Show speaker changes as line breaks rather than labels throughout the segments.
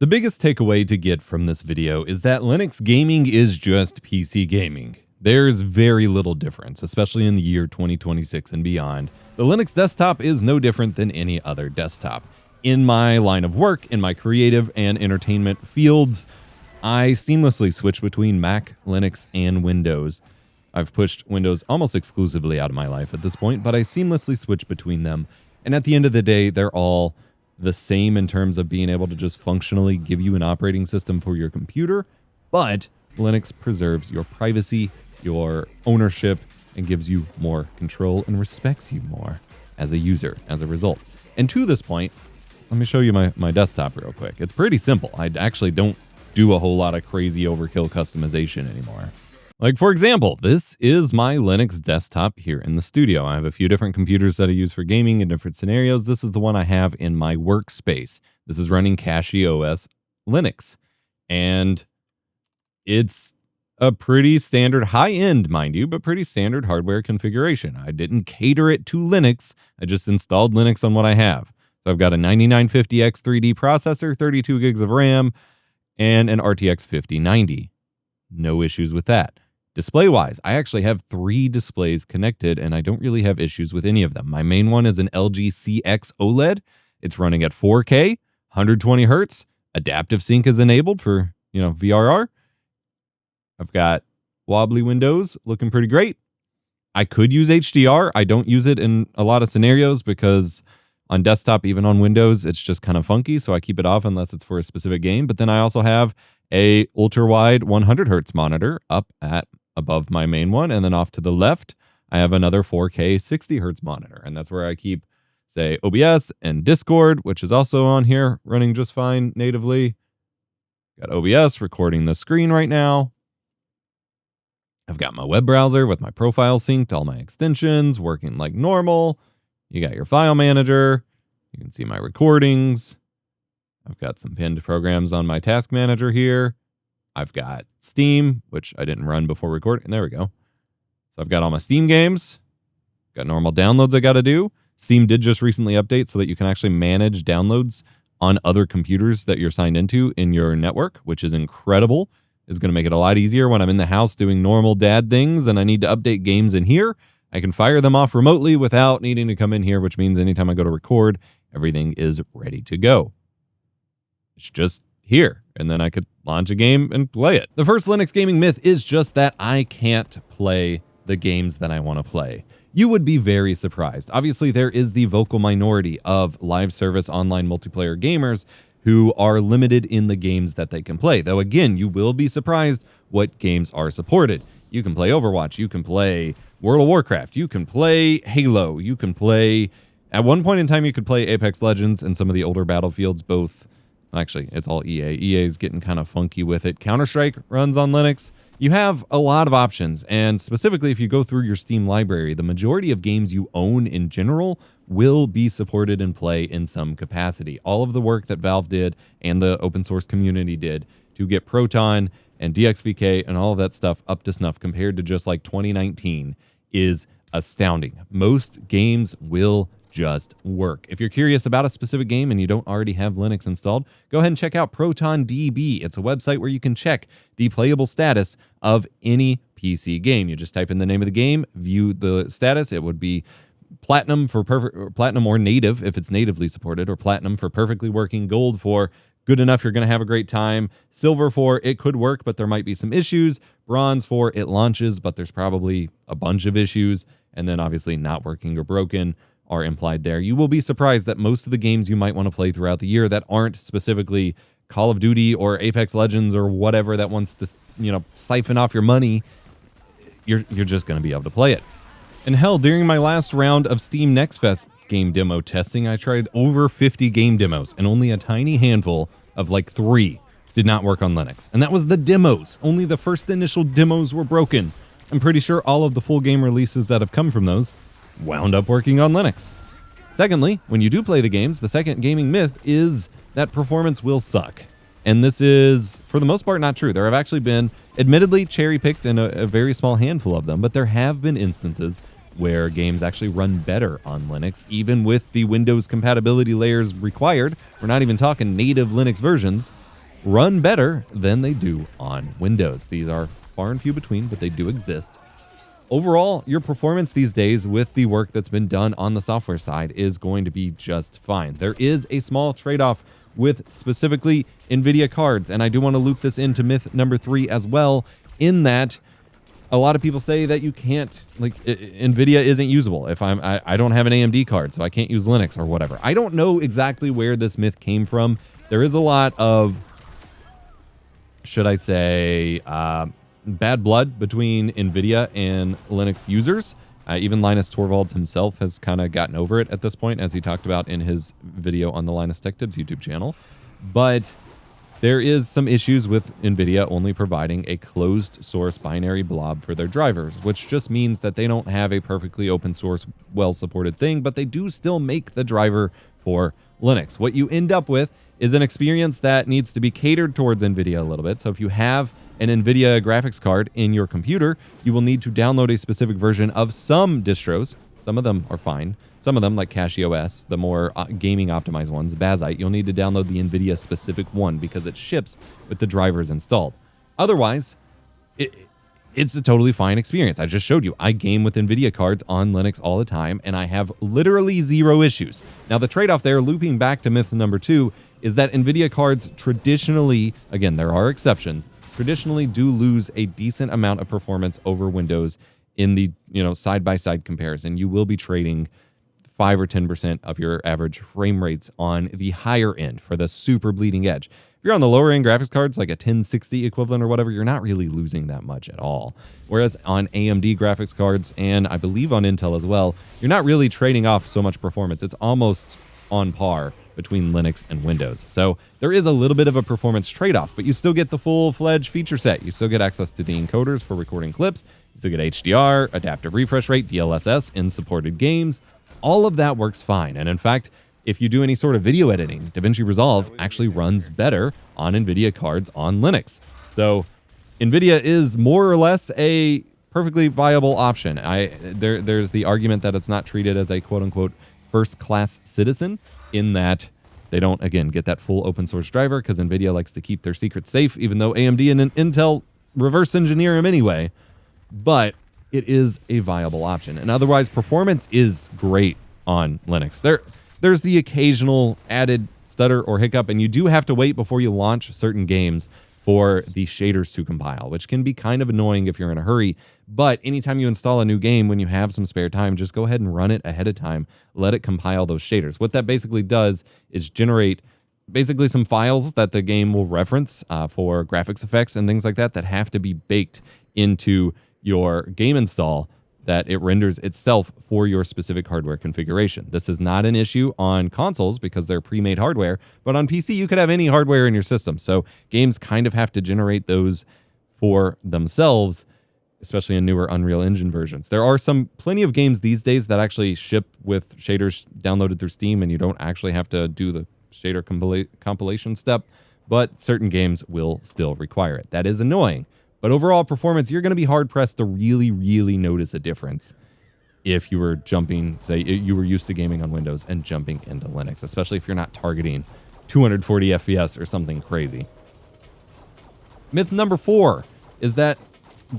The biggest takeaway to get from this video is that Linux gaming is just PC gaming. There's very little difference, especially in the year 2026 and beyond. The Linux desktop is no different than any other desktop. In my line of work, in my creative and entertainment fields, I seamlessly switch between Mac, Linux, and Windows. I've pushed Windows almost exclusively out of my life at this point, but I seamlessly switch between them. And at the end of the day, they're all the same in terms of being able to just functionally give you an operating system for your computer, but Linux preserves your privacy, your ownership, and gives you more control and respects you more as a user as a result. And to this point, let me show you my desktop real quick. It's pretty simple. I actually don't do a whole lot of crazy overkill customization anymore. Like, for example, this is my Linux desktop here in the studio. I have a few different computers that I use for gaming in different scenarios. This is the one I have in my workspace. This is running CachyOS Linux. And it's a pretty standard, high-end, mind you, but pretty standard hardware configuration. I didn't cater it to Linux. I just installed Linux on what I have. So I've got a 9950X 3D processor, 32 gigs of RAM, and an RTX 5090. No issues with that. Display-wise, I actually have 3 displays connected, and I don't really have issues with any of them. My main one is an LG CX OLED. It's running at 4K, 120 hertz. Adaptive sync is enabled for, VRR. I've got wobbly windows looking pretty great. I could use HDR. I don't use it in a lot of scenarios because on desktop, even on Windows, it's just kind of funky, so I keep it off unless it's for a specific game. But then I also have a ultra-wide 100 hertz monitor up at above my main one, and then off to the left, I have another 4K 60 hertz monitor, and that's where I keep, say, OBS and Discord, which is also on here, running just fine natively. Got OBS recording the screen right now. I've got my web browser with my profile synced, all my extensions working like normal. You got your file manager. You can see my recordings. I've got some pinned programs on my task manager here. I've got Steam, which I didn't run before recording. There we go. So I've got all my Steam games. Got normal downloads I got to do. Steam did just recently update so that you can actually manage downloads on other computers that you're signed into in your network, which is incredible. It's going to make it a lot easier when I'm in the house doing normal dad things and I need to update games in here. I can fire them off remotely without needing to come in here, which means anytime I go to record, everything is ready to go. It's just here, and then I could launch a game and play it. The first Linux gaming myth is just that I can't play the games that I want to play. You would be very surprised. Obviously, there is the vocal minority of live service online multiplayer gamers who are limited in the games that they can play. Though again, you will be surprised what games are supported. You can play Overwatch, you can play World of Warcraft, you can play Halo, you can play, at one point in time, you could play Apex Legends and some of the older Battlefields, both. Actually, it's all EA. EA is getting kind of funky with it. Counter-Strike runs on Linux. You have a lot of options, and specifically if you go through your Steam library, the majority of games you own in general will be supported and play in some capacity. All of the work that Valve did and the open source community did to get Proton and DXVK and all of that stuff up to snuff compared to just like 2019 is astounding. Most games will just work. If you're curious about a specific game and you don't already have Linux installed, go ahead and check out ProtonDB. It's a website where you can check the playable status of any PC game. You just type in the name of the game, view the status. It would be platinum for platinum or native if it's natively supported, or platinum for perfectly working, gold for good enough, you're going to have a great time, silver for it could work, but there might be some issues, bronze for it launches, but there's probably a bunch of issues, and then obviously not working or broken are implied there. You will be surprised that most of the games you might want to play throughout the year that aren't specifically Call of Duty or Apex Legends or whatever that wants to, siphon off your money, you're just going to be able to play it. And hell, during my last round of Steam Next Fest game demo testing, I tried over 50 game demos, and only a tiny handful of like 3 did not work on Linux. And that was the demos. Only the first initial demos were broken. I'm pretty sure all of the full game releases that have come from those wound up working on Linux. Secondly, when you do play the games, the second gaming myth is that performance will suck. And this is, for the most part, not true. There have actually been, admittedly, cherry-picked in a very small handful of them, but there have been instances where games actually run better on Linux, even with the Windows compatibility layers required. We're not even talking native Linux versions. run better than they do on Windows. These are far and few between, but they do exist. Overall, your performance these days with the work that's been done on the software side is going to be just fine. There is a small trade-off with specifically NVIDIA cards, and I do want to loop this into myth number 3 as well, in that a lot of people say that you can't, like, NVIDIA isn't usable. If I don't have an AMD card, so I can't use Linux or whatever. I don't know exactly where this myth came from. There is a lot of, should I say, bad blood between NVIDIA and Linux users. Even Linus Torvalds himself has kind of gotten over it at this point, as he talked about in his video on the Linus Tech Tips YouTube channel. But there is some issues with NVIDIA only providing a closed source binary blob for their drivers, which just means that they don't have a perfectly open source, well-supported thing, but they do still make the driver for Linux. What you end up with is an experience that needs to be catered towards NVIDIA a little bit. So if you have an NVIDIA graphics card in your computer, you will need to download a specific version of some distros. Some of them are fine. Some of them, like CashOS, the more gaming optimized ones, Bazite, you'll need to download the NVIDIA specific one because it ships with the drivers installed. Otherwise, it's a totally fine experience. I just showed you. I game with NVIDIA cards on Linux all the time, and I have literally zero issues. Now, the trade-off there, looping back to myth number 2, is that NVIDIA cards traditionally, again, there are exceptions, traditionally do lose a decent amount of performance over Windows in the, side-by-side comparison. You will be trading 5 or 10% of your average frame rates on the higher end for the super bleeding edge. If you're on the lower end graphics cards, like a 1060 equivalent or whatever, you're not really losing that much at all. Whereas on AMD graphics cards, and I believe on Intel as well, you're not really trading off so much performance. It's almost on par between Linux and Windows. So there is a little bit of a performance trade-off, but you still get the full-fledged feature set. You still get access to the encoders for recording clips. You still get HDR, adaptive refresh rate, DLSS in supported games. All of that works fine. And in fact, if you do any sort of video editing, DaVinci Resolve actually runs better on NVIDIA cards on Linux. So NVIDIA is more or less a perfectly viable option. There's the argument that it's not treated as a quote-unquote first-class citizen, in that they don't, again, get that full open source driver because NVIDIA likes to keep their secrets safe, even though AMD and Intel reverse engineer them anyway. But it is a viable option. And otherwise, performance is great on Linux. There's the occasional added stutter or hiccup, and you do have to wait before you launch certain games for the shaders to compile, which can be kind of annoying if you're in a hurry. But anytime you install a new game, when you have some spare time, just go ahead and run it ahead of time. Let it compile those shaders. What that basically does is generate basically some files that the game will reference for graphics effects and things like that have to be baked into your game install, that it renders itself for your specific hardware configuration. This is not an issue on consoles because they're pre-made hardware, but on PC you could have any hardware in your system. So games kind of have to generate those for themselves, especially in newer Unreal Engine versions. There are plenty of games these days that actually ship with shaders downloaded through Steam, and you don't actually have to do the shader compilation step, but certain games will still require it. That is annoying. But overall performance, you're going to be hard-pressed to really, really notice a difference if you were jumping, say, you were used to gaming on Windows and jumping into Linux, especially if you're not targeting 240 FPS or something crazy. Myth number 4 is that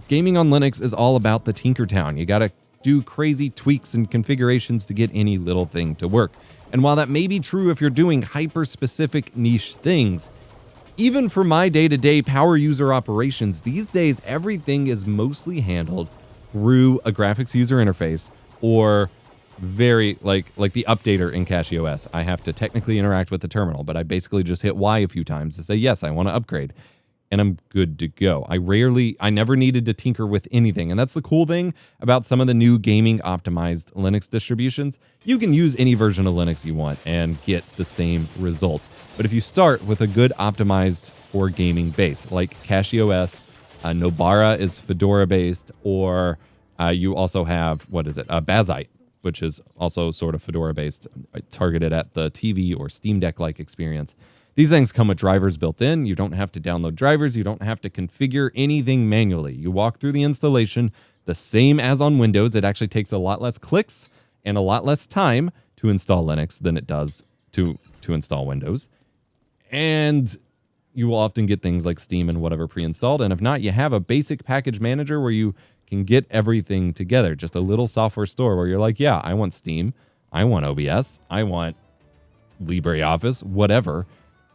gaming on Linux is all about the Tinkertown. You got to do crazy tweaks and configurations to get any little thing to work. And while that may be true if you're doing hyper-specific niche things, even for my day-to-day power user operations, these days everything is mostly handled through a graphics user interface, or very like the updater in CashOS. I have to technically interact with the terminal, but I basically just hit Y a few times to say, yes, I want to upgrade, and I'm good to go. I never needed to tinker with anything. And that's the cool thing about some of the new gaming optimized Linux distributions. You can use any version of Linux you want and get the same result. But if you start with a good optimized for gaming base, like CashOS, Nobara is Fedora based, or you also have, Bazite, which is also sort of Fedora based, targeted at the TV or Steam Deck like experience. These things come with drivers built in. You don't have to download drivers. You don't have to configure anything manually. You walk through the installation the same as on Windows. It actually takes a lot less clicks and a lot less time to install Linux than it does to install Windows. And you will often get things like Steam and whatever pre-installed. And if not, you have a basic package manager where you can get everything together. Just a little software store where you're like, yeah, I want Steam, I want OBS, I want LibreOffice, whatever.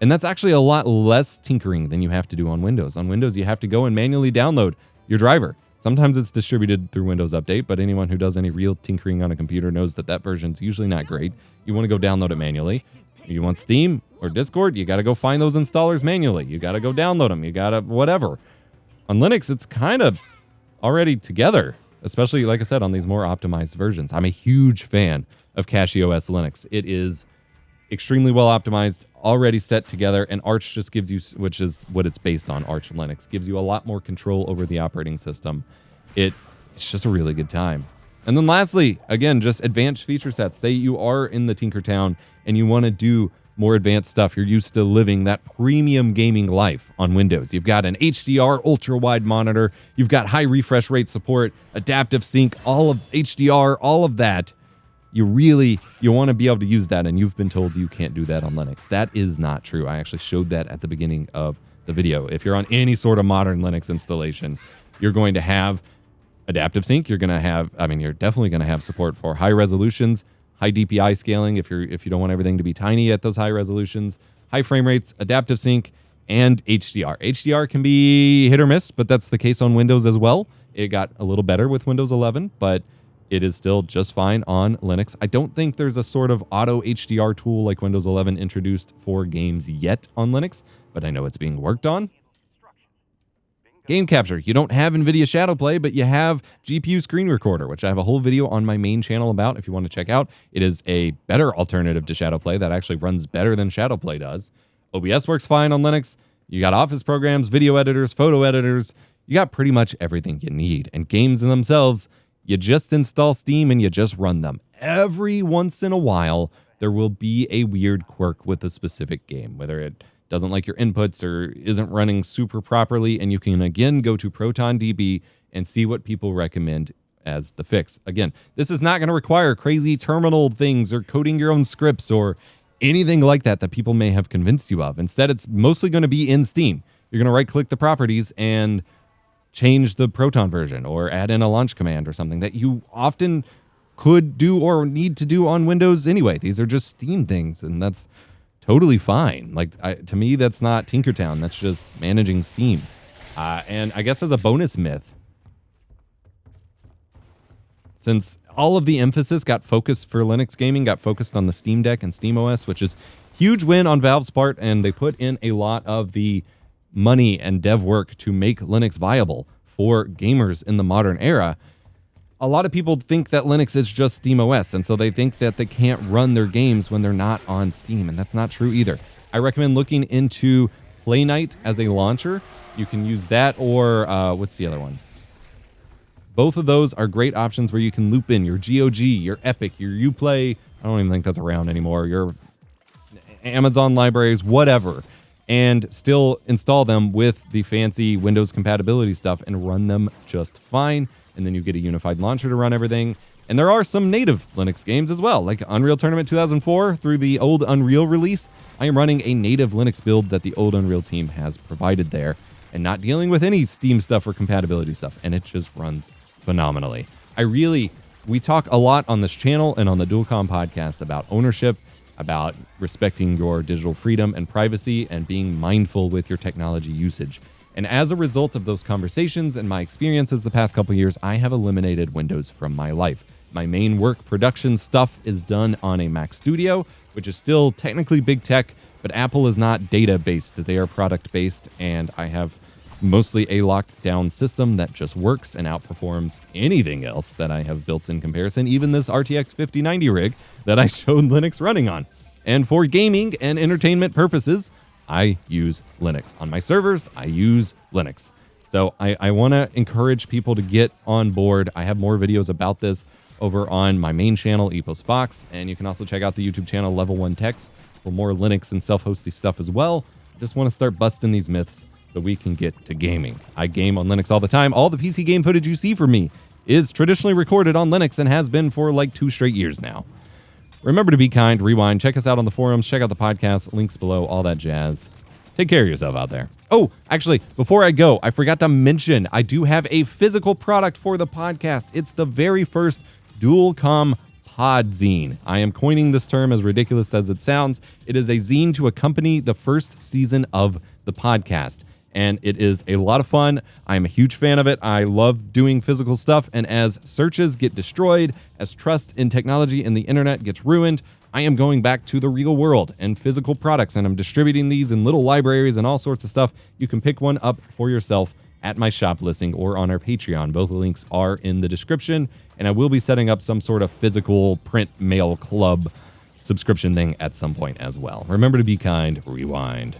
And that's actually a lot less tinkering than you have to do on Windows. On Windows, you have to go and manually download your driver. Sometimes it's distributed through Windows Update, but anyone who does any real tinkering on a computer knows that that version's usually not great. You want to go download it manually. You want Steam or Discord, you got to go find those installers manually. You got to go download them. You got to whatever. On Linux, it's kind of already together, especially, like I said, on these more optimized versions. I'm a huge fan of CachyOS Linux. It is extremely well optimized, already set together, and Arch just gives you, which is what it's based on, Arch Linux, gives you a lot more control over the operating system. It's just a really good time. And then lastly, again, just advanced feature sets. Say you are in the Tinkertown and you want to do more advanced stuff. You're used to living that premium gaming life on Windows. You've got an HDR ultra-wide monitor. You've got high refresh rate support, adaptive sync, all of HDR, all of that. You want to be able to use that, and you've been told you can't do that on Linux. That is not true. I actually showed that at the beginning of the video. If you're on any sort of modern Linux installation, you're going to have adaptive sync. You're definitely going to have support for high resolutions, high DPI scaling if you don't want everything to be tiny at those high resolutions, high frame rates, adaptive sync, and HDR. HDR can be hit or miss, but that's the case on Windows as well. It got a little better with Windows 11, but it is still just fine on Linux. I don't think there's a sort of auto HDR tool like Windows 11 introduced for games yet on Linux, but I know it's being worked on. Game capture. You don't have NVIDIA Shadowplay, but you have GPU Screen Recorder, which I have a whole video on my main channel about if you want to check out. It is a better alternative to Shadowplay that actually runs better than Shadowplay does. OBS works fine on Linux. You got Office programs, video editors, photo editors. You got pretty much everything you need. And games in themselves, you just install Steam and you just run them. Every once in a while, there will be a weird quirk with a specific game, whether it doesn't like your inputs or isn't running super properly, and you can again go to ProtonDB and see what people recommend as the fix. Again, this is not going to require crazy terminal things or coding your own scripts or anything like that people may have convinced you of. Instead, it's mostly going to be in Steam. You're going to right-click the properties and change the Proton version or add in a launch command or something that you often could do or need to do on Windows anyway. These are just Steam things, and that's totally fine. To me, that's not Tinkertown. That's just managing Steam. And I guess as a bonus myth, since all of the emphasis got focused for Linux gaming, got focused on the Steam Deck and SteamOS, which is huge win on Valve's part, and they put in a lot of the money and dev work to make Linux viable for gamers in the modern era. A lot of people think that Linux is just SteamOS, and so they think that they can't run their games when they're not on Steam, and that's not true either. I recommend looking into Playknight as a launcher. You can use that, or what's the other one? Both of those are great options where you can loop in your GOG, your Epic, your Uplay. I don't even think that's around anymore. Your Amazon libraries, whatever, and still install them with the fancy Windows compatibility stuff and run them just fine. And then you get a unified launcher to run everything. And there are some native Linux games as well, like Unreal Tournament 2004 through the old Unreal release. I am running a native Linux build that the old Unreal team has provided there and not dealing with any Steam stuff or compatibility stuff. And it just runs phenomenally. We talk a lot on this channel and on the Dualcomm podcast about ownership, about respecting your digital freedom and privacy, and being mindful with your technology usage. And as a result of those conversations and my experiences the past couple years, I have eliminated Windows from my life. My main work production stuff is done on a Mac Studio, which is still technically big tech, but Apple is not data-based. They are product-based, and I have mostly a locked-down system that just works and outperforms anything else that I have built in comparison, even this RTX 5090 rig that I showed Linux running on. And for gaming and entertainment purposes, I use Linux. On my servers, I use Linux. So I want to encourage people to get on board. I have more videos about this over on my main channel, Epos Fox, and you can also check out the YouTube channel, Level 1 Techs, for more Linux and self-hosted stuff as well. I just want to start busting these myths so we can get to gaming. I game on Linux all the time. All the PC game footage you see from me is traditionally recorded on Linux and has been for like 2 straight years now. Remember to be kind, rewind, check us out on the forums, check out the podcast, links below, all that jazz. Take care of yourself out there. Oh, actually, before I go, I forgot to mention I do have a physical product for the podcast. It's the very first dual-com podzine. I am coining this term, as ridiculous as it sounds. It is a zine to accompany the first season of the podcast, and it is a lot of fun. I'm a huge fan of it. I love doing physical stuff, and as searches get destroyed, as trust in technology and the internet gets ruined, I am going back to the real world and physical products, and I'm distributing these in little libraries and all sorts of stuff. You can pick one up for yourself at my shop listing or on our Patreon. Both links are in the description, and I will be setting up some sort of physical print mail club subscription thing at some point as well. Remember to be kind, rewind.